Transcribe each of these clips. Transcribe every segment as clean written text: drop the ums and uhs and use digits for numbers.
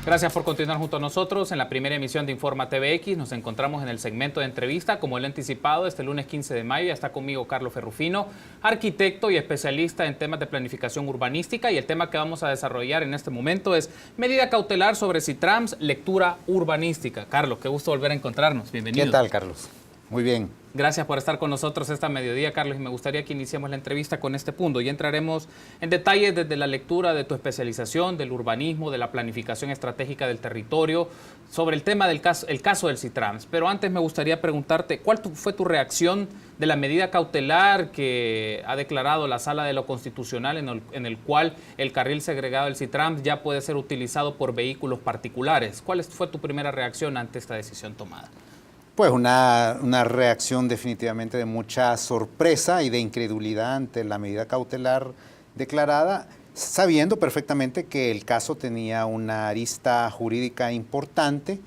Gracias por continuar junto a nosotros en la primera emisión de Informa TVX. Nos encontramos en el segmento de entrevista, como lo he anticipado, este lunes 15 de mayo. Ya está conmigo Carlos Ferrufino, arquitecto y especialista en temas de planificación urbanística. Y el tema que vamos a desarrollar en este momento es medida cautelar sobre SITRAMS, lectura urbanística. Carlos, qué gusto volver a encontrarnos. Bienvenido. ¿Qué tal, Carlos? Muy bien. Gracias por estar con nosotros esta mediodía, Carlos, y me gustaría que iniciemos la entrevista con este punto. Y entraremos en detalles desde la lectura de tu especialización, del urbanismo, de la planificación estratégica del territorio, sobre el tema del caso del SITRAMS. Pero antes me gustaría preguntarte, ¿cuál fue tu reacción de la medida cautelar que ha declarado la Sala de lo Constitucional en el cual el carril segregado del SITRAMS ya puede ser utilizado por vehículos particulares? ¿Cuál fue tu primera reacción ante esta decisión tomada? Pues una reacción definitivamente de mucha sorpresa y de incredulidad ante la medida cautelar declarada, sabiendo perfectamente que el caso tenía una arista jurídica importante,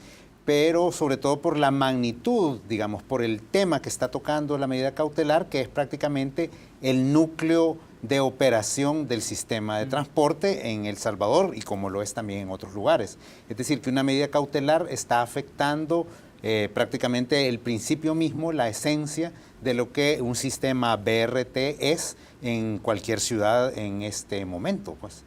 pero sobre todo por la magnitud, digamos, por el tema que está tocando la medida cautelar, que es prácticamente el núcleo de operación del sistema de transporte en El Salvador y como lo es también en otros lugares. Es decir, que una medida cautelar está afectando prácticamente el principio mismo, la esencia de lo que un sistema BRT es en cualquier ciudad en este momento, pues.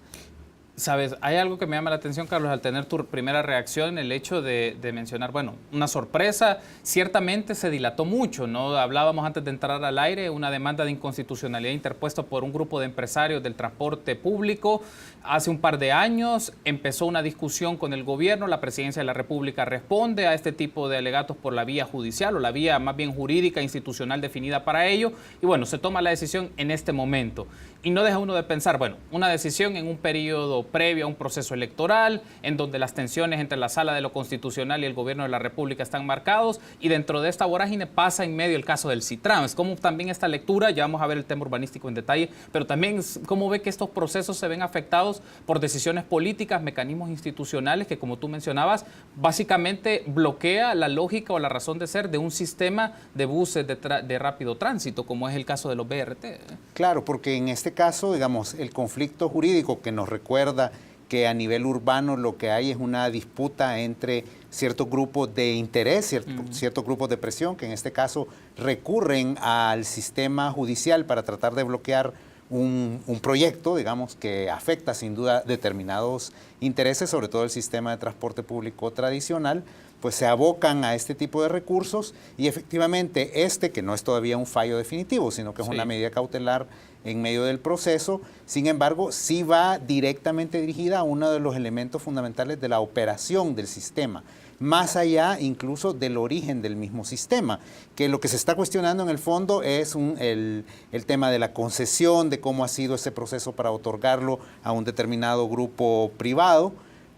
Sabes, hay algo que me llama la atención, Carlos, al tener tu primera reacción, el hecho de mencionar, bueno, una sorpresa, ciertamente se dilató mucho, ¿no? Hablábamos antes de entrar al aire, una demanda de inconstitucionalidad interpuesta por un grupo de empresarios del transporte público. Hace un par de años empezó una discusión con el gobierno, la Presidencia de la República responde a este tipo de alegatos por la vía judicial o la vía más bien jurídica, institucional definida para ello, y bueno, se toma la decisión en este momento. Y no deja uno de pensar, bueno, una decisión en un periodo previo a un proceso electoral, en donde las tensiones entre la Sala de lo Constitucional y el Gobierno de la República están marcados, y dentro de esta vorágine pasa en medio el caso del SITRAMS. Como también esta lectura, ya vamos a ver el tema urbanístico en detalle, pero también cómo ve que estos procesos se ven afectados por decisiones políticas, mecanismos institucionales que, como tú mencionabas, básicamente bloquea la lógica o la razón de ser de un sistema de buses de rápido tránsito, como es el caso de los BRT. Claro, porque en este caso, digamos, el conflicto jurídico que nos recuerda que a nivel urbano lo que hay es una disputa entre ciertos grupos de interés, ciertos grupos de presión, que en este caso recurren al sistema judicial para tratar de bloquear un proyecto, digamos, que afecta sin duda determinados intereses, sobre todo el sistema de transporte público tradicional, pues se abocan a este tipo de recursos y efectivamente que no es todavía un fallo definitivo, sino que es una medida cautelar en medio del proceso, sin embargo, sí va directamente dirigida a uno de los elementos fundamentales de la operación del sistema, más allá incluso del origen del mismo sistema, que lo que se está cuestionando en el fondo es el tema de la concesión, de cómo ha sido ese proceso para otorgarlo a un determinado grupo privado,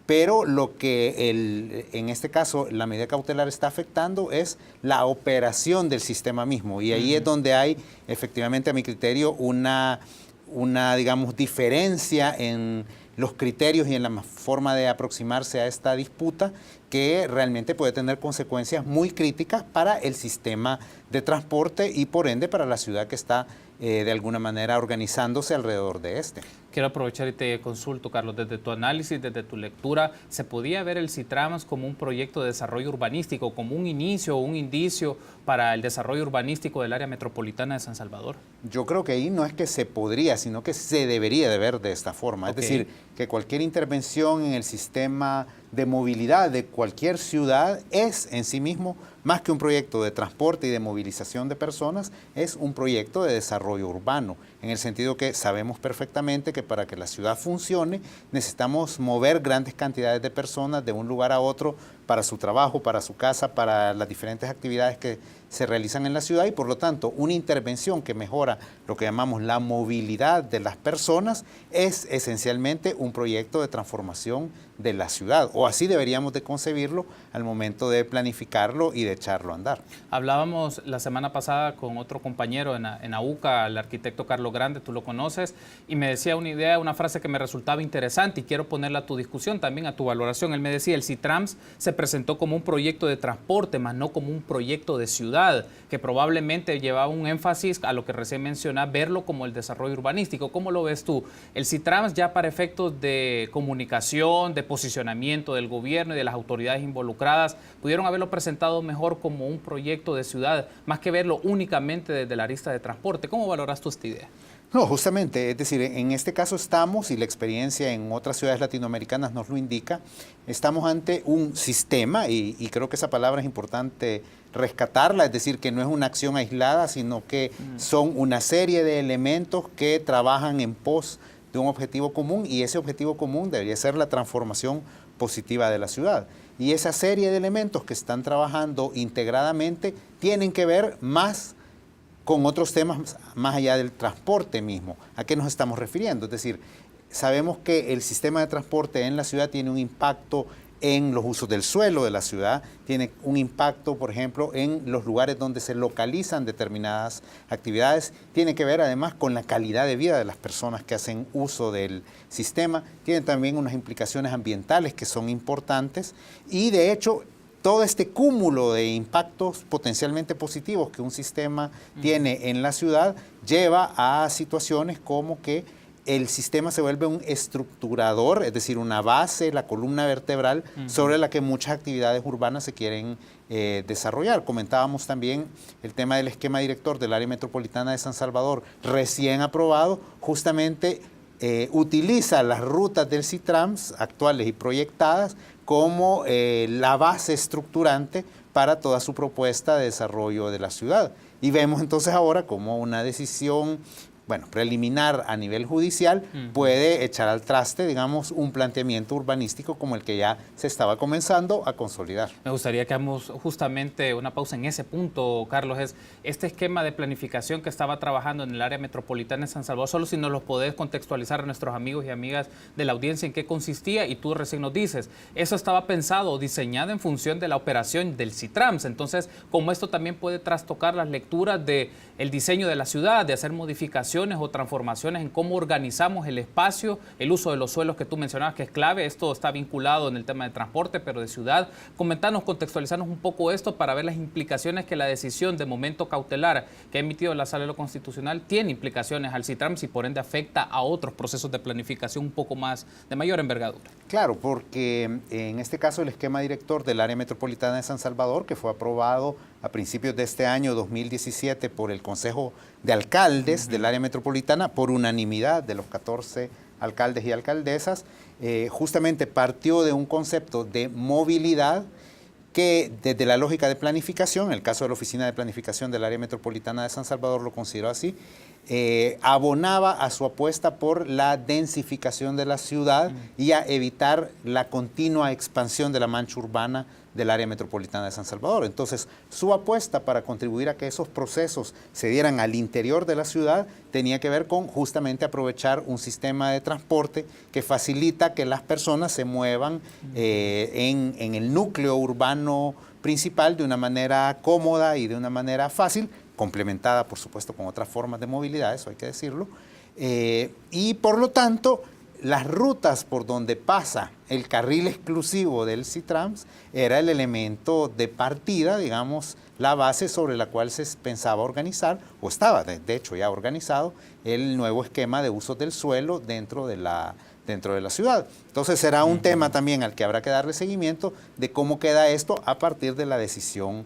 pero lo que en este caso la medida cautelar está afectando es la operación del sistema mismo, y ahí es donde hay efectivamente, a mi criterio, una digamos, diferencia en los criterios y en la forma de aproximarse a esta disputa, que realmente puede tener consecuencias muy críticas para el sistema de transporte y por ende para la ciudad que está de alguna manera organizándose alrededor de este. Quiero aprovechar y te consulto, Carlos, desde tu análisis, desde tu lectura, ¿se podía ver el SITRAMS como un proyecto de desarrollo urbanístico, como un inicio o un indicio para el desarrollo urbanístico del área metropolitana de San Salvador? Yo creo que ahí no es que se podría, sino que se debería de ver de esta forma. Es decir, que cualquier intervención en el sistema de movilidad de cualquier ciudad es en sí mismo, más que un proyecto de transporte y de movilización de personas, es un proyecto de desarrollo urbano, en el sentido que sabemos perfectamente que para que la ciudad funcione necesitamos mover grandes cantidades de personas de un lugar a otro para su trabajo, para su casa, para las diferentes actividades que se realizan en la ciudad, y por lo tanto una intervención que mejora lo que llamamos la movilidad de las personas es esencialmente un proyecto de transformación de la ciudad, o así deberíamos de concebirlo al momento de planificarlo y de echarlo a andar. Hablábamos la semana pasada con otro compañero en AUCA, el arquitecto Carlos Grande, tú lo conoces, y me decía una idea, una frase que me resultaba interesante y quiero ponerla a tu discusión, también a tu valoración. Él me decía, el SITRAMS se presentó como un proyecto de transporte, más no como un proyecto de ciudad, que probablemente llevaba un énfasis a lo que recién mencionaba, verlo como el desarrollo urbanístico. ¿Cómo lo ves tú? El CITRAMS ya para efectos de comunicación, de posicionamiento del gobierno y de las autoridades involucradas, pudieron haberlo presentado mejor como un proyecto de ciudad, más que verlo únicamente desde la arista de transporte. ¿Cómo valoras tú esta idea? No, justamente, es decir, en este caso estamos, y la experiencia en otras ciudades latinoamericanas nos lo indica, estamos ante un sistema, y creo que esa palabra es importante rescatarla, es decir, que no es una acción aislada, sino que son una serie de elementos que trabajan en pos de un objetivo común, y ese objetivo común debería ser la transformación positiva de la ciudad. Y esa serie de elementos que están trabajando integradamente tienen que ver más con otros temas más allá del transporte mismo. ¿A qué nos estamos refiriendo? Es decir, sabemos que el sistema de transporte en la ciudad tiene un impacto en los usos del suelo de la ciudad, tiene un impacto, por ejemplo, en los lugares donde se localizan determinadas actividades, tiene que ver además con la calidad de vida de las personas que hacen uso del sistema, tiene también unas implicaciones ambientales que son importantes y de hecho todo este cúmulo de impactos potencialmente positivos que un sistema tiene en la ciudad lleva a situaciones como que el sistema se vuelve un estructurador, es decir, una base, la columna vertebral sobre la que muchas actividades urbanas se quieren desarrollar. Comentábamos también el tema del esquema director del área metropolitana de San Salvador, recién aprobado, justamente utiliza las rutas del CITRAMS actuales y proyectadas como la base estructurante para toda su propuesta de desarrollo de la ciudad. Y vemos entonces ahora como una decisión preliminar a nivel judicial puede echar al traste, digamos, un planteamiento urbanístico como el que ya se estaba comenzando a consolidar. Me gustaría que hagamos justamente una pausa en ese punto, Carlos. Es este esquema de planificación que estaba trabajando en el área metropolitana de San Salvador, solo si nos lo podés contextualizar a nuestros amigos y amigas de la audiencia en qué consistía, y tú recién nos dices, eso estaba pensado o diseñado en función de la operación del CITRAMS. Entonces, como esto también puede trastocar las lecturas del diseño de la ciudad, de hacer modificaciones o transformaciones en cómo organizamos el espacio, el uso de los suelos que tú mencionabas que es clave. Esto está vinculado en el tema de transporte, pero de ciudad. Comentarnos, contextualizarnos un poco esto para ver las implicaciones que la decisión de momento cautelar que ha emitido la Sala de lo Constitucional tiene implicaciones al CITRAMS y por ende afecta a otros procesos de planificación un poco más de mayor envergadura. Claro, porque en este caso el esquema director del área metropolitana de San Salvador, que fue aprobado a principios de este año 2017 por el Consejo de Alcaldes del área metropolitana, por unanimidad de los 14 alcaldes y alcaldesas, justamente partió de un concepto de movilidad que desde la lógica de planificación, en el caso de la Oficina de Planificación del área metropolitana de San Salvador lo consideró así, abonaba a su apuesta por la densificación de la ciudad y a evitar la continua expansión de la mancha urbana del área metropolitana de San Salvador. Entonces, su apuesta para contribuir a que esos procesos se dieran al interior de la ciudad tenía que ver con justamente aprovechar un sistema de transporte que facilita que las personas se muevan en el núcleo urbano principal de una manera cómoda y de una manera fácil, complementada, por supuesto, con otras formas de movilidad, eso hay que decirlo, y por lo tanto, las rutas por donde pasa el carril exclusivo del CITRAMS era el elemento de partida, digamos, la base sobre la cual se pensaba organizar, o estaba de hecho ya organizado, el nuevo esquema de usos del suelo dentro de la ciudad. Entonces será un tema también al que habrá que darle seguimiento de cómo queda esto a partir de la decisión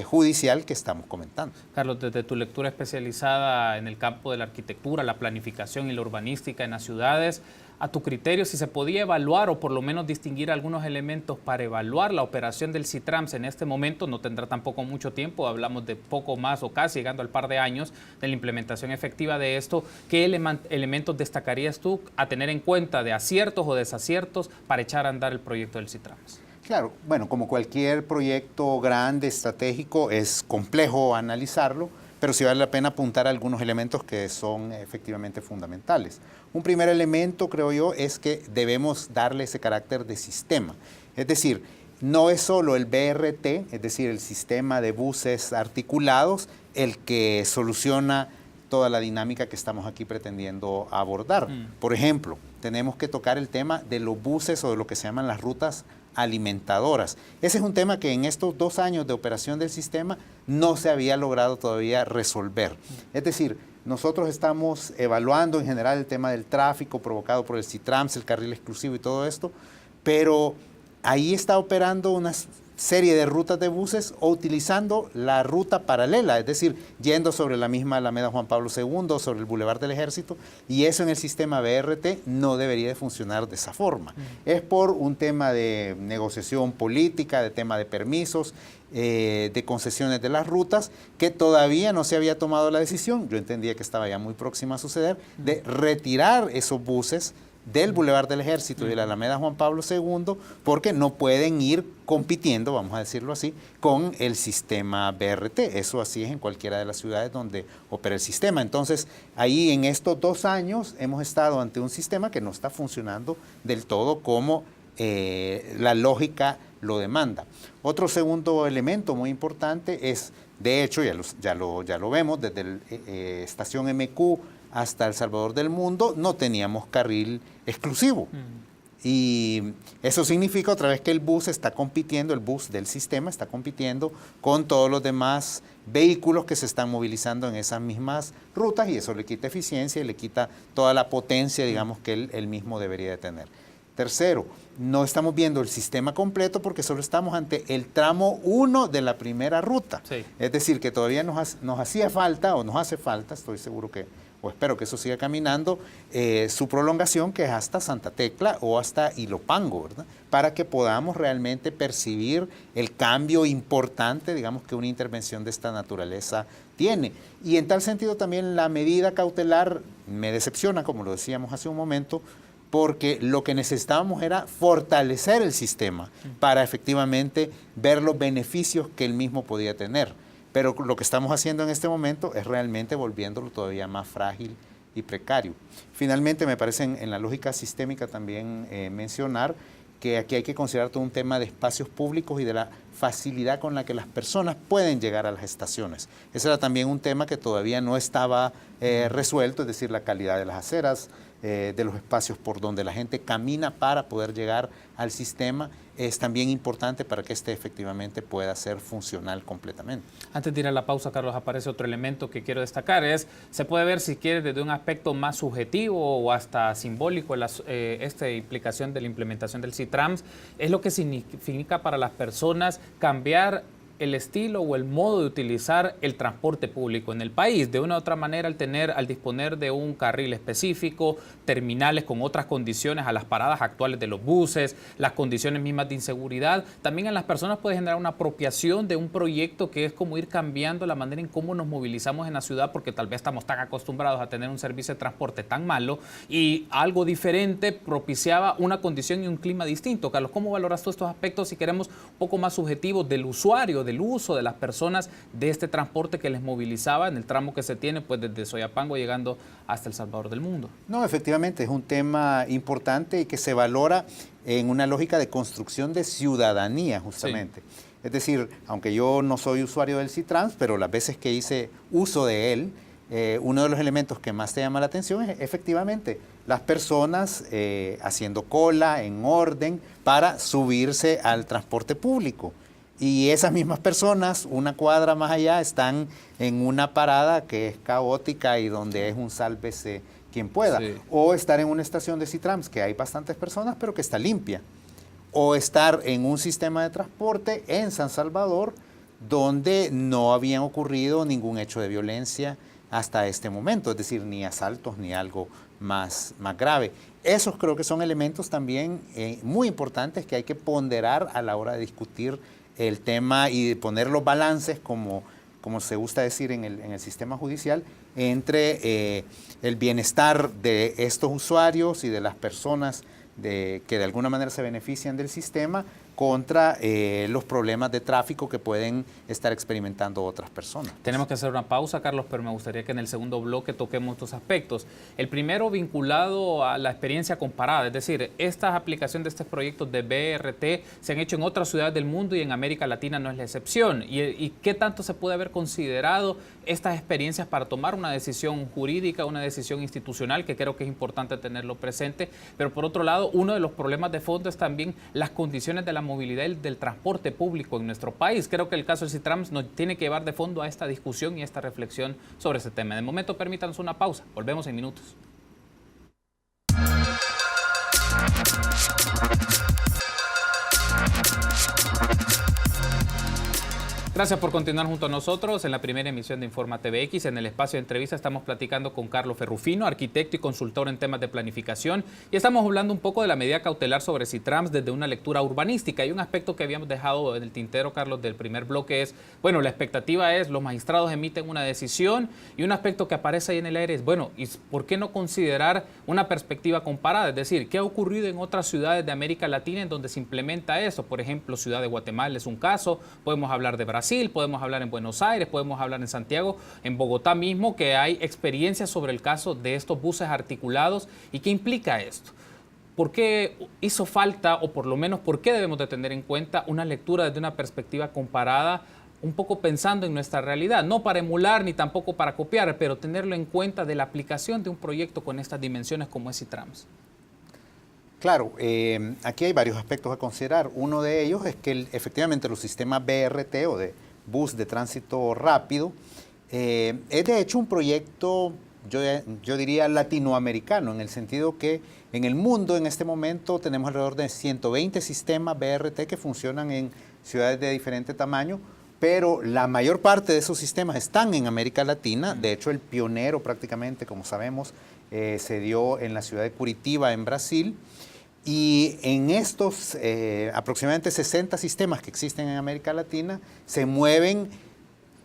judicial que estamos comentando. Carlos, desde tu lectura especializada en el campo de la arquitectura, la planificación y la urbanística en las ciudades, a tu criterio, si se podía evaluar o por lo menos distinguir algunos elementos para evaluar la operación del CITRAMS en este momento, no tendrá tampoco mucho tiempo, hablamos de poco más o casi llegando al par de años de la implementación efectiva de esto, ¿qué elementos destacarías tú a tener en cuenta de aciertos o desaciertos para echar a andar el proyecto del CITRAMS? Claro, bueno, como cualquier proyecto grande, estratégico, es complejo analizarlo, pero sí vale la pena apuntar algunos elementos que son efectivamente fundamentales. Un primer elemento, creo yo, es que debemos darle ese carácter de sistema. Es decir, no es solo el BRT, es decir, el sistema de buses articulados, el que soluciona toda la dinámica que estamos aquí pretendiendo abordar. Por ejemplo, tenemos que tocar el tema de los buses o de lo que se llaman las rutas alimentadoras. Ese es un tema que en estos 2 años de operación del sistema no se había logrado todavía resolver. Es decir, nosotros estamos evaluando en general el tema del tráfico provocado por el CITRAMS, el carril exclusivo y todo esto, pero ahí está operando una serie de rutas de buses o utilizando la ruta paralela, es decir, yendo sobre la misma Alameda Juan Pablo II, sobre el Boulevard del Ejército, y eso en el sistema BRT no debería de funcionar de esa forma. Es por un tema de negociación política, de tema de permisos, de concesiones de las rutas, que todavía no se había tomado la decisión, yo entendía que estaba ya muy próxima a suceder, de retirar esos buses del Boulevard del Ejército y de la Alameda Juan Pablo II, porque no pueden ir compitiendo, vamos a decirlo así, con el sistema BRT. Eso así es en cualquiera de las ciudades donde opera el sistema. Entonces, ahí en estos 2 años hemos estado ante un sistema que no está funcionando del todo como la lógica lo demanda. Otro segundo elemento muy importante es, de hecho, ya lo vemos, desde la estación MQ hasta El Salvador del Mundo no teníamos carril exclusivo. Y eso significa otra vez que el bus está compitiendo, el bus del sistema está compitiendo con todos los demás vehículos que se están movilizando en esas mismas rutas, y eso le quita eficiencia y le quita toda la potencia, digamos, que él mismo debería de tener. Tercero, no estamos viendo el sistema completo porque solo estamos ante el tramo 1 de la primera ruta. Sí. Es decir, que todavía nos hacía falta, o nos hace falta, estoy seguro que, o espero que eso siga caminando, su prolongación, que es hasta Santa Tecla o hasta Ilopango, ¿verdad? Para que podamos realmente percibir el cambio importante, digamos, que una intervención de esta naturaleza tiene. Y en tal sentido también la medida cautelar me decepciona, como lo decíamos hace un momento, porque lo que necesitábamos era fortalecer el sistema para efectivamente ver los beneficios que él mismo podía tener. Pero lo que estamos haciendo en este momento es realmente volviéndolo todavía más frágil y precario. Finalmente, me parece en la lógica sistémica también mencionar que aquí hay que considerar todo un tema de espacios públicos y de la facilidad con la que las personas pueden llegar a las estaciones. Ese era también un tema que todavía no estaba resuelto, es decir, la calidad de las aceras, de los espacios por donde la gente camina para poder llegar al sistema, es también importante para que este efectivamente pueda ser funcional completamente. Antes de ir a la pausa, Carlos, aparece otro elemento que quiero destacar, se puede ver, si quieres, desde un aspecto más subjetivo o hasta simbólico, esta implicación de la implementación del CITRAMS, es lo que significa para las personas cambiar el estilo o el modo de utilizar el transporte público en el país. De una u otra manera, al disponer de un carril específico, terminales con otras condiciones a las paradas actuales de los buses, las condiciones mismas de inseguridad, también en las personas puede generar una apropiación de un proyecto que es como ir cambiando la manera en cómo nos movilizamos en la ciudad, porque tal vez estamos tan acostumbrados a tener un servicio de transporte tan malo, y algo diferente propiciaba una condición y un clima distinto. Carlos, ¿cómo valoras tú estos aspectos, si queremos, un poco más subjetivos del usuario, del uso de las personas de este transporte que les movilizaba en el tramo que se tiene, pues desde Soyapango llegando hasta El Salvador del Mundo? No, efectivamente, es un tema importante y que se valora en una lógica de construcción de ciudadanía, justamente. Sí. Es decir, aunque yo no soy usuario del CITRAMS, pero las veces que hice uso de él, uno de los elementos que más te llama la atención es efectivamente las personas haciendo cola en orden para subirse al transporte público. Y esas mismas personas, una cuadra más allá, están en una parada que es caótica y donde es un sálvese quien pueda. Sí. O estar en una estación de CITRAMS, que hay bastantes personas, pero que está limpia. O estar en un sistema de transporte en San Salvador, donde no habían ocurrido ningún hecho de violencia hasta este momento, es decir, ni asaltos ni algo más grave. Esos creo que son elementos también muy importantes que hay que ponderar a la hora de discutir el tema y de poner los balances, como se gusta decir en el sistema judicial, entre el bienestar de estos usuarios y de las personas que de alguna manera se benefician del sistema contra los problemas de tráfico que pueden estar experimentando otras personas. Tenemos que hacer una pausa, Carlos, pero me gustaría que en el segundo bloque toquemos estos aspectos. El primero vinculado a la experiencia comparada, es decir, estas aplicaciones de estos proyectos de BRT se han hecho en otras ciudades del mundo y en América Latina no es la excepción. ¿Y qué tanto se puede haber considerado estas experiencias para tomar una decisión jurídica, una decisión institucional, que creo que es importante tenerlo presente? Pero por otro lado, uno de los problemas de fondo es también las condiciones de la movilidad y del transporte público en nuestro país. Creo que el caso del Citrams nos tiene que llevar de fondo a esta discusión y a esta reflexión sobre ese tema. De momento, permítanos una pausa. Volvemos en minutos. Gracias por continuar junto a nosotros en la primera emisión de Informa TVX. En el espacio de entrevista estamos platicando con Carlos Ferrufino, arquitecto y consultor en temas de planificación, y estamos hablando un poco de la medida cautelar sobre Citrams desde una lectura urbanística. Y un aspecto que habíamos dejado en el tintero, Carlos, del primer bloque es, bueno, la expectativa es, los magistrados emiten una decisión, y un aspecto que aparece ahí en el aire es, bueno, ¿y por qué no considerar una perspectiva comparada? Es decir, ¿qué ha ocurrido en otras ciudades de América Latina en donde se implementa eso? Por ejemplo, Ciudad de Guatemala es un caso, podemos hablar de Brasil, podemos hablar en Buenos Aires, podemos hablar en Santiago, en Bogotá mismo, que hay experiencias sobre el caso de estos buses articulados. ¿Y qué implica esto? ¿Por qué hizo falta, o por lo menos por qué debemos de tener en cuenta una lectura desde una perspectiva comparada, un poco pensando en nuestra realidad? No para emular ni tampoco para copiar, pero tenerlo en cuenta de la aplicación de un proyecto con estas dimensiones como es Citrams. Claro, aquí hay varios aspectos a considerar. Uno de ellos es que efectivamente los sistemas BRT o de bus de tránsito rápido es de hecho un proyecto, yo diría latinoamericano, en el sentido que en el mundo en este momento tenemos alrededor de 120 sistemas BRT que funcionan en ciudades de diferente tamaño, pero la mayor parte de esos sistemas están en América Latina. De hecho, el pionero prácticamente, como sabemos, se dio en la ciudad de Curitiba, en Brasil. Y en estos aproximadamente 60 sistemas que existen en América Latina, se mueven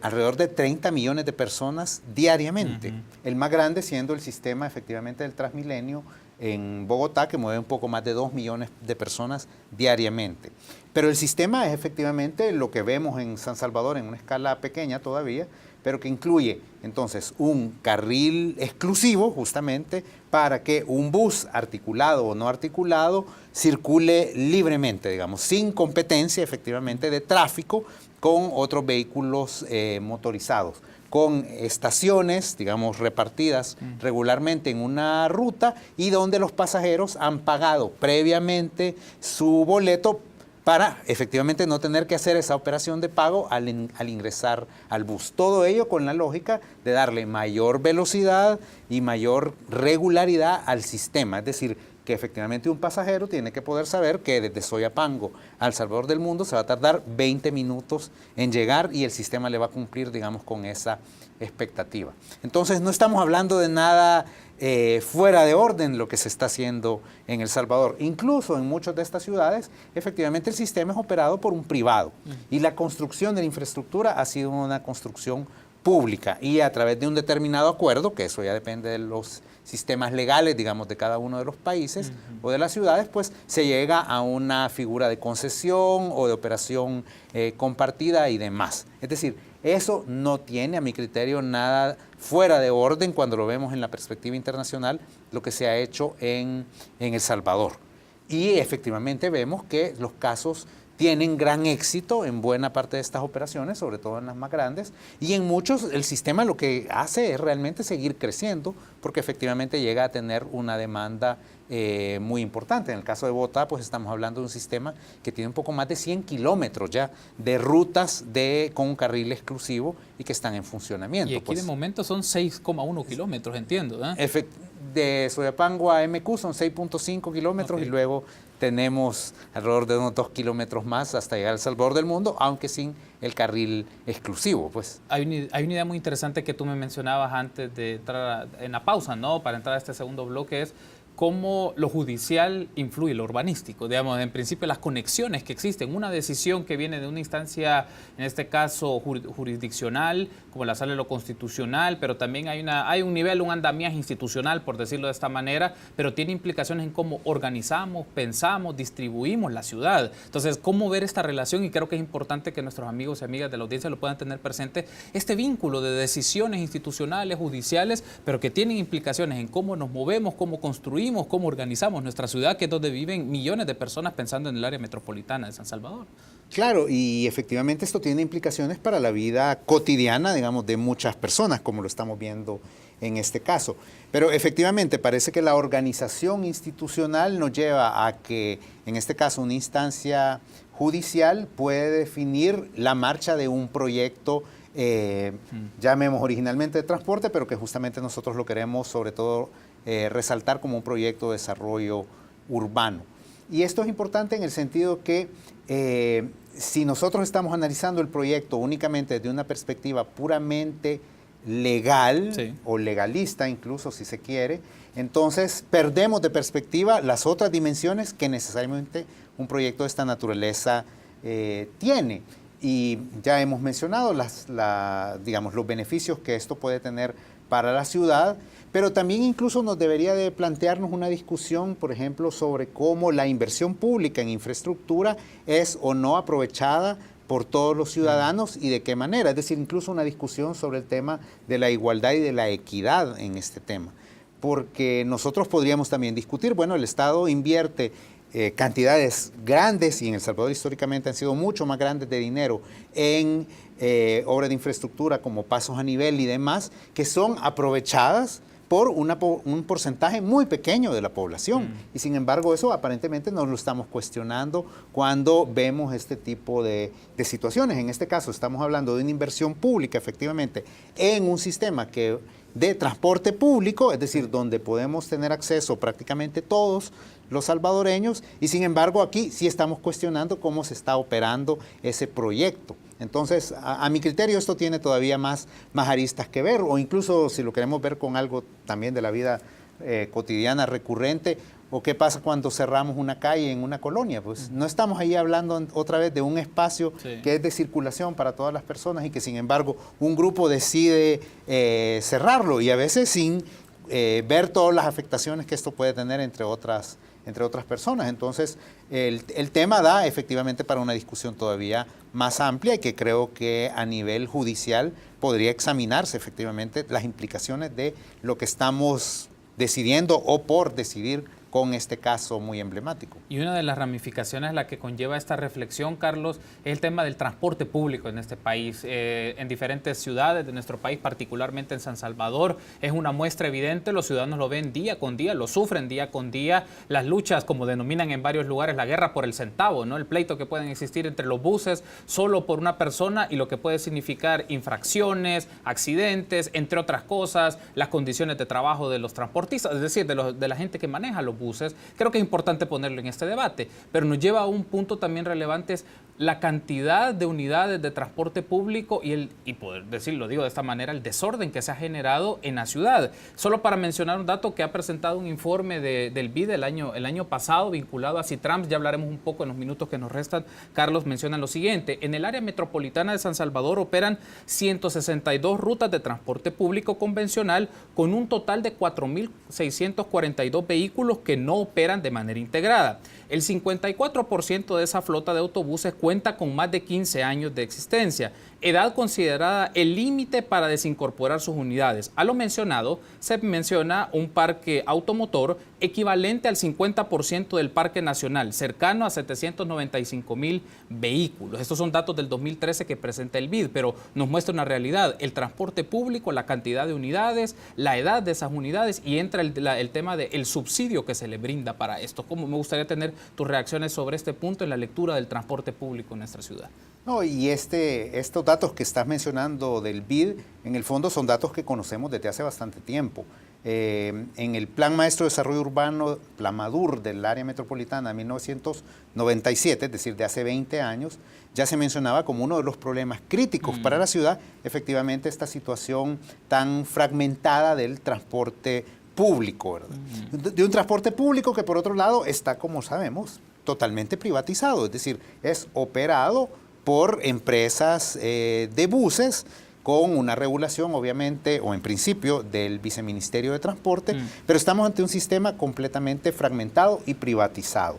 alrededor de 30 millones de personas diariamente. El más grande siendo el sistema efectivamente del Transmilenio en Bogotá, que mueve un poco más de 2 millones de personas diariamente. Pero el sistema es efectivamente lo que vemos en San Salvador en una escala pequeña todavía, pero que incluye entonces un carril exclusivo justamente para que un bus articulado o no articulado circule libremente, digamos, sin competencia efectivamente de tráfico con otros vehículos motorizados, con estaciones, digamos, repartidas regularmente en una ruta y donde los pasajeros han pagado previamente su boleto para efectivamente no tener que hacer esa operación de pago al ingresar al bus. Todo ello con la lógica de darle mayor velocidad y mayor regularidad al sistema, es decir, que efectivamente un pasajero tiene que poder saber que desde Soyapango al Salvador del Mundo se va a tardar 20 minutos en llegar y el sistema le va a cumplir, digamos, con esa expectativa. Entonces no estamos hablando de nada fuera de orden lo que se está haciendo en El Salvador. Incluso en muchas de estas ciudades, efectivamente el sistema es operado por un privado y la construcción de la infraestructura ha sido una construcción pública y a través de un determinado acuerdo, que eso ya depende de los sistemas legales, digamos, de cada uno de los países o de las ciudades, pues se llega a una figura de concesión o de operación compartida y demás. Es decir, eso no tiene, a mi criterio, nada fuera de orden cuando lo vemos en la perspectiva internacional, lo que se ha hecho en El Salvador. Y efectivamente vemos que los casos tienen gran éxito en buena parte de estas operaciones, sobre todo en las más grandes, y en muchos el sistema lo que hace es realmente seguir creciendo, porque efectivamente llega a tener una demanda muy importante. En el caso de Bogotá, pues estamos hablando de un sistema que tiene un poco más de 100 kilómetros ya de rutas con un carril exclusivo y que están en funcionamiento. Y aquí de momento son 6,1 kilómetros, entiendo, ¿eh? De Soyapango a MQ son 6.5 kilómetros y luego tenemos alrededor de unos 2 kilómetros más hasta llegar al Salvador del Mundo, aunque sin el carril exclusivo, pues. Hay una idea muy interesante que tú me mencionabas antes de entrar en la pausa, ¿no? Para entrar a este segundo bloque, es cómo lo judicial influye lo urbanístico. Digamos, en principio las conexiones que existen, una decisión que viene de una instancia, en este caso jurisdiccional, como la sala de lo constitucional, pero también hay un nivel, un andamiaje institucional, por decirlo de esta manera, pero tiene implicaciones en cómo organizamos, pensamos, distribuimos la ciudad. Entonces, cómo ver esta relación, y creo que es importante que nuestros amigos y amigas de la audiencia lo puedan tener presente, este vínculo de decisiones institucionales, judiciales, pero que tienen implicaciones en cómo nos movemos, cómo construimos, cómo organizamos nuestra ciudad, que es donde viven millones de personas pensando en el área metropolitana de San Salvador. Claro, y efectivamente esto tiene implicaciones para la vida cotidiana, digamos, de muchas personas, como lo estamos viendo en este caso. Pero efectivamente parece que la organización institucional nos lleva a que, en este caso, una instancia judicial puede definir la marcha de un proyecto, llamemos originalmente de transporte, pero que justamente nosotros lo queremos sobre todo resaltar como un proyecto de desarrollo urbano. Y esto es importante en el sentido que si nosotros estamos analizando el proyecto únicamente desde una perspectiva puramente legal, sí, o legalista incluso si se quiere, entonces perdemos de perspectiva las otras dimensiones que necesariamente un proyecto de esta naturaleza tiene. Y ya hemos mencionado digamos, los beneficios que esto puede tener para la ciudad, pero también incluso nos debería de plantearnos una discusión, por ejemplo, sobre cómo la inversión pública en infraestructura es o no aprovechada por todos los ciudadanos y de qué manera. Es decir, incluso una discusión sobre el tema de la igualdad y de la equidad en este tema. Porque nosotros podríamos también discutir, bueno, el Estado invierte cantidades grandes, y en El Salvador históricamente han sido mucho más grandes de dinero, en obras de infraestructura como pasos a nivel y demás, que son aprovechadas por un porcentaje muy pequeño de la población. Y sin embargo, eso aparentemente no lo estamos cuestionando cuando vemos este tipo de situaciones. En este caso, estamos hablando de una inversión pública, efectivamente, en un sistema de transporte público, es decir, donde podemos tener acceso prácticamente todos los salvadoreños, y sin embargo aquí sí estamos cuestionando cómo se está operando ese proyecto. Entonces, a mi criterio, esto tiene todavía más aristas que ver, o incluso si lo queremos ver con algo también de la vida cotidiana recurrente, o qué pasa cuando cerramos una calle en una colonia. Pues no estamos ahí hablando otra vez de un espacio que es de circulación para todas las personas y que sin embargo un grupo decide cerrarlo, y a veces sin ver todas las afectaciones que esto puede tener entre otras personas. Entonces, el tema da efectivamente para una discusión todavía más amplia, y que creo que a nivel judicial podría examinarse efectivamente las implicaciones de lo que estamos decidiendo o por decidir con este caso muy emblemático. Y una de las ramificaciones la que conlleva esta reflexión, Carlos, es el tema del transporte público en este país. En diferentes ciudades de nuestro país, particularmente en San Salvador, es una muestra evidente. Los ciudadanos lo ven día con día, lo sufren día con día. Las luchas, como denominan en varios lugares, la guerra por el centavo, ¿no? El pleito que pueden existir entre los buses solo por una persona, y lo que puede significar infracciones, accidentes, entre otras cosas, las condiciones de trabajo de los transportistas, es decir, de la gente que maneja los buses. Creo que es importante ponerlo en este debate, pero nos lleva a un punto también relevante, es la cantidad de unidades de transporte público y poder decirlo, digo de esta manera, el desorden que se ha generado en la ciudad. Solo para mencionar un dato que ha presentado un informe del BID el año pasado vinculado a Citrams, ya hablaremos un poco en los minutos que nos restan. Carlos menciona lo siguiente: en el área metropolitana de San Salvador operan 162 rutas de transporte público convencional con un total de 4.642 vehículos que no operan de manera integrada. El 54% de esa flota de autobuses cuenta con más de 15 años de existencia, edad considerada el límite para desincorporar sus unidades. A lo mencionado, se menciona un parque automotor equivalente al 50% del parque nacional, cercano a 795,000 vehículos. Estos son datos del 2013 que presenta el BID, pero nos muestra una realidad: el transporte público, la cantidad de unidades, la edad de esas unidades, y entra el tema del subsidio que se le brinda para esto. ¿Cómo? Me gustaría tener tus reacciones sobre este punto en la lectura del transporte público en nuestra ciudad. No, y estos datos que estás mencionando del BID, en el fondo son datos que conocemos desde hace bastante tiempo. En el Plan Maestro de Desarrollo Urbano, Plamadur, del área metropolitana de 1997, es decir, de hace 20 años, ya se mencionaba como uno de los problemas críticos para la ciudad, efectivamente, esta situación tan fragmentada del transporte público, ¿verdad? De un transporte público que, por otro lado, está, como sabemos, totalmente privatizado, es decir, es operado por empresas de buses, con una regulación, obviamente, o en principio, del Viceministerio de Transporte, pero estamos ante un sistema completamente fragmentado y privatizado.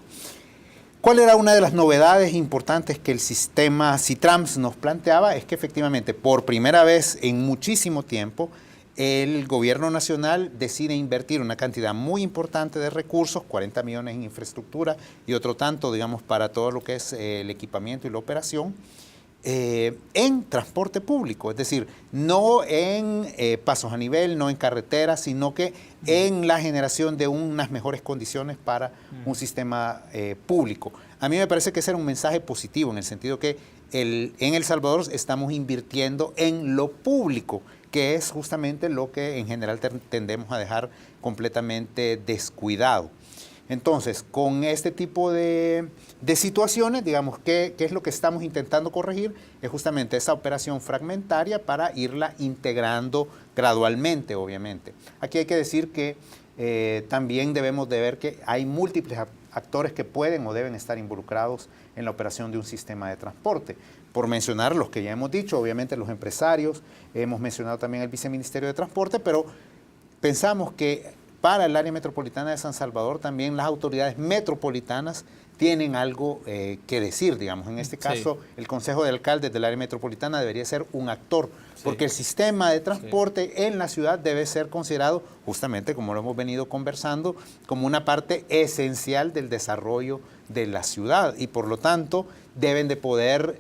¿Cuál era una de las novedades importantes que el sistema Citrams nos planteaba? Es que efectivamente, por primera vez en muchísimo tiempo, el gobierno nacional decide invertir una cantidad muy importante de recursos, 40 millones en infraestructura y otro tanto, digamos, para todo lo que es el equipamiento y la operación, en transporte público, es decir, no en pasos a nivel, no en carreteras, sino que en la generación de unas mejores condiciones para un sistema público. A mí me parece que ese era un mensaje positivo, en el sentido que en El Salvador estamos invirtiendo en lo público, que es justamente lo que en general tendemos a dejar completamente descuidado. Entonces, con este tipo de situaciones, digamos, ¿qué es lo que estamos intentando corregir? Es justamente esa operación fragmentaria para irla integrando gradualmente, obviamente. Aquí hay que decir que también debemos de ver que hay múltiples actores que pueden o deben estar involucrados en la operación de un sistema de transporte. Por mencionar los que ya hemos dicho, obviamente los empresarios, hemos mencionado también el Viceministerio de Transporte, pero pensamos que para el área metropolitana de San Salvador también las autoridades metropolitanas tienen algo que decir, digamos. En este caso, sí, el Consejo de Alcaldes del área metropolitana debería ser un actor, sí, porque el sistema de transporte, sí, en la ciudad debe ser considerado, justamente como lo hemos venido conversando, como una parte esencial del desarrollo de la ciudad, y por lo tanto deben de poder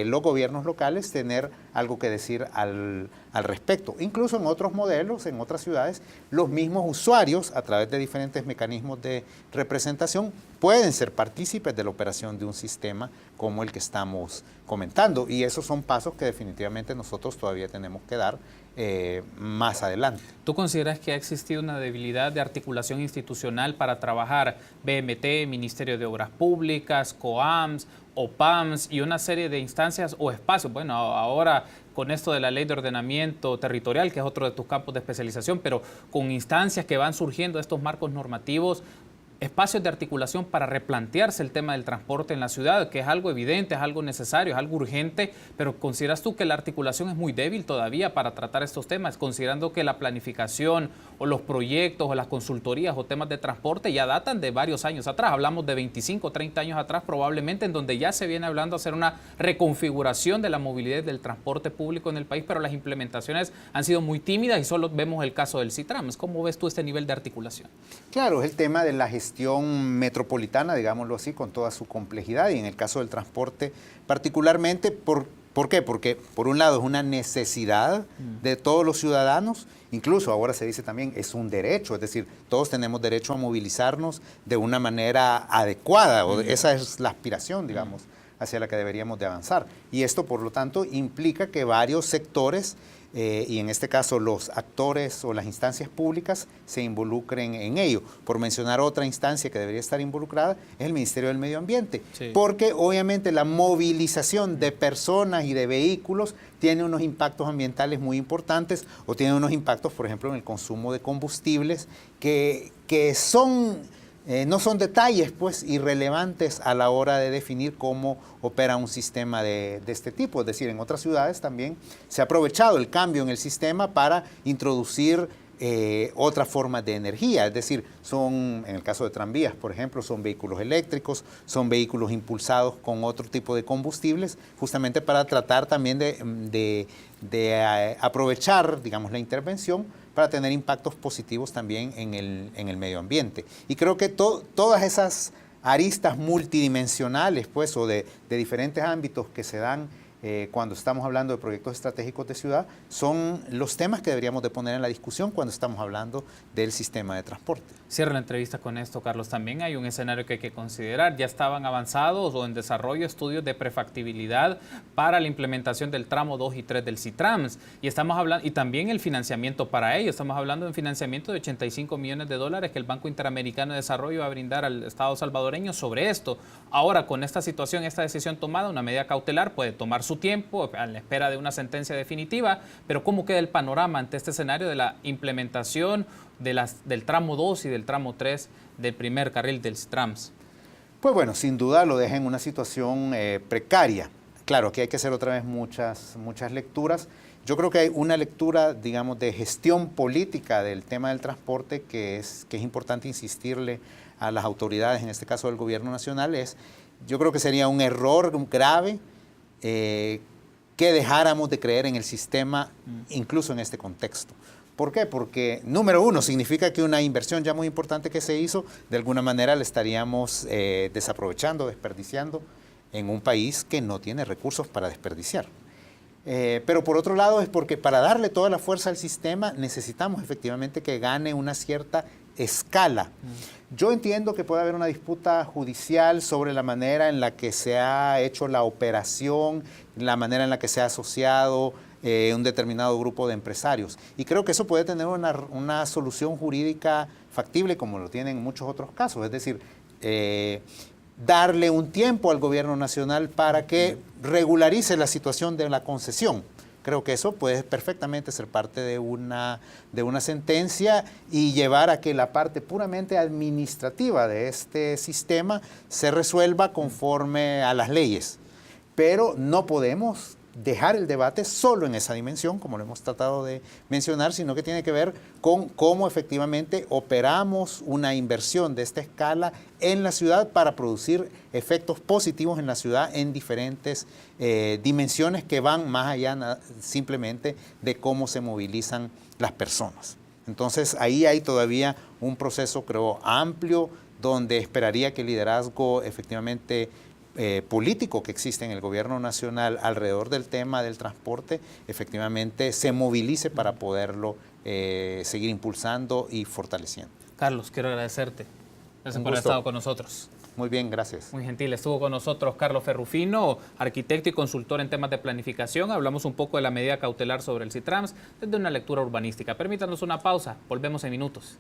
los gobiernos locales tener algo que decir al respecto. Incluso en otros modelos, en otras ciudades, los mismos usuarios, a través de diferentes mecanismos de representación, pueden ser partícipes de la operación de un sistema como el que estamos comentando. Y esos son pasos que definitivamente nosotros todavía tenemos que dar más adelante. ¿Tú consideras que ha existido una debilidad de articulación institucional para trabajar BMT, Ministerio de Obras Públicas, COAMS, OPAMS y una serie de instancias o espacios? Bueno, ahora con esto de la Ley de Ordenamiento Territorial, que es otro de tus campos de especialización, pero con instancias que van surgiendo, estos marcos normativos, espacios de articulación para replantearse el tema del transporte en la ciudad, que es algo evidente, es algo necesario, es algo urgente, pero ¿consideras tú que la articulación es muy débil todavía para tratar estos temas, considerando que la planificación o los proyectos o las consultorías o temas de transporte ya datan de varios años atrás? Hablamos de 25 o 30 años atrás probablemente, en donde ya se viene hablando de hacer una reconfiguración de la movilidad del transporte público en el país, pero las implementaciones han sido muy tímidas y solo vemos el caso del CITRAMS. ¿Cómo ves tú este nivel de articulación? Claro, es el tema de la gestión metropolitana, digámoslo así, con toda su complejidad, y en el caso del transporte particularmente, ¿por qué? Porque por un lado es una necesidad de todos los ciudadanos, incluso ahora se dice también es un derecho, es decir, todos tenemos derecho a movilizarnos de una manera adecuada, o esa es la aspiración, digamos, hacia la que deberíamos de avanzar. Y esto, por lo tanto, implica que varios sectores, y en este caso los actores o las instancias públicas, se involucren en ello. Por mencionar otra instancia que debería estar involucrada, es el Ministerio del Medio Ambiente, sí, porque obviamente la movilización de personas y de vehículos tiene unos impactos ambientales muy importantes, o tiene unos impactos, por ejemplo, en el consumo de combustibles, que son... no son detalles, pues, irrelevantes a la hora de definir cómo opera un sistema de este tipo. Es decir, en otras ciudades también se ha aprovechado el cambio en el sistema para introducir otras formas de energía. Es decir, en el caso de tranvías, por ejemplo, son vehículos eléctricos, son vehículos impulsados con otro tipo de combustibles, justamente para tratar también de aprovechar, digamos, la intervención para tener impactos positivos también en el medio ambiente. Y creo que todas esas aristas multidimensionales, pues, o de diferentes ámbitos que se dan cuando estamos hablando de proyectos estratégicos de ciudad, son los temas que deberíamos de poner en la discusión cuando estamos hablando del sistema de transporte. Cierro la entrevista con esto, Carlos. También hay un escenario que hay que considerar. Ya estaban avanzados o en desarrollo estudios de prefactibilidad para la implementación del tramo 2 y 3 del CITRAMS. Y estamos hablando, y también el financiamiento para ello. Estamos hablando de un financiamiento de $85 millones que el Banco Interamericano de Desarrollo va a brindar al Estado salvadoreño sobre esto. Ahora, con esta situación, esta decisión tomada, una medida cautelar puede tomar su tiempo a la espera de una sentencia definitiva, pero ¿cómo queda el panorama ante este escenario de la implementación del tramo 2 y del tramo 3 del primer carril del CITRAMS? Pues bueno, sin duda lo deja en una situación precaria. Claro, aquí hay que hacer otra vez muchas lecturas. Yo creo que hay una lectura, digamos, de gestión política del tema del transporte que es importante insistirle a las autoridades, en este caso del gobierno nacional. Yo creo que sería un error grave que dejáramos de creer en el sistema, incluso en este contexto. ¿Por qué? Porque, número uno, significa que una inversión ya muy importante que se hizo, de alguna manera la estaríamos desaprovechando, desperdiciando, en un país que no tiene recursos para desperdiciar. Pero por otro lado es porque para darle toda la fuerza al sistema necesitamos efectivamente que gane una cierta escala. Yo entiendo que puede haber una disputa judicial sobre la manera en la que se ha hecho la operación, la manera en la que se ha asociado un determinado grupo de empresarios. Y creo que eso puede tener una solución jurídica factible como lo tienen en muchos otros casos. Es decir, darle un tiempo al gobierno nacional para que regularice la situación de la concesión. Creo que eso puede perfectamente ser parte de una sentencia y llevar a que la parte puramente administrativa de este sistema se resuelva conforme a las leyes. Pero no podemos dejar el debate solo en esa dimensión, como lo hemos tratado de mencionar, sino que tiene que ver con cómo efectivamente operamos una inversión de esta escala en la ciudad para producir efectos positivos en la ciudad en diferentes dimensiones que van más allá simplemente de cómo se movilizan las personas. Entonces ahí hay todavía un proceso, creo, amplio, donde esperaría que el liderazgo efectivamente político que existe en el gobierno nacional alrededor del tema del transporte, efectivamente se movilice para poderlo seguir impulsando y fortaleciendo. Carlos, quiero agradecerte. Gracias por haber estado con nosotros. Muy bien, gracias. Muy gentil. Estuvo con nosotros Carlos Ferrufino, arquitecto y consultor en temas de planificación. Hablamos un poco de la medida cautelar sobre el Citrams desde una lectura urbanística. Permítanos una pausa. Volvemos en minutos.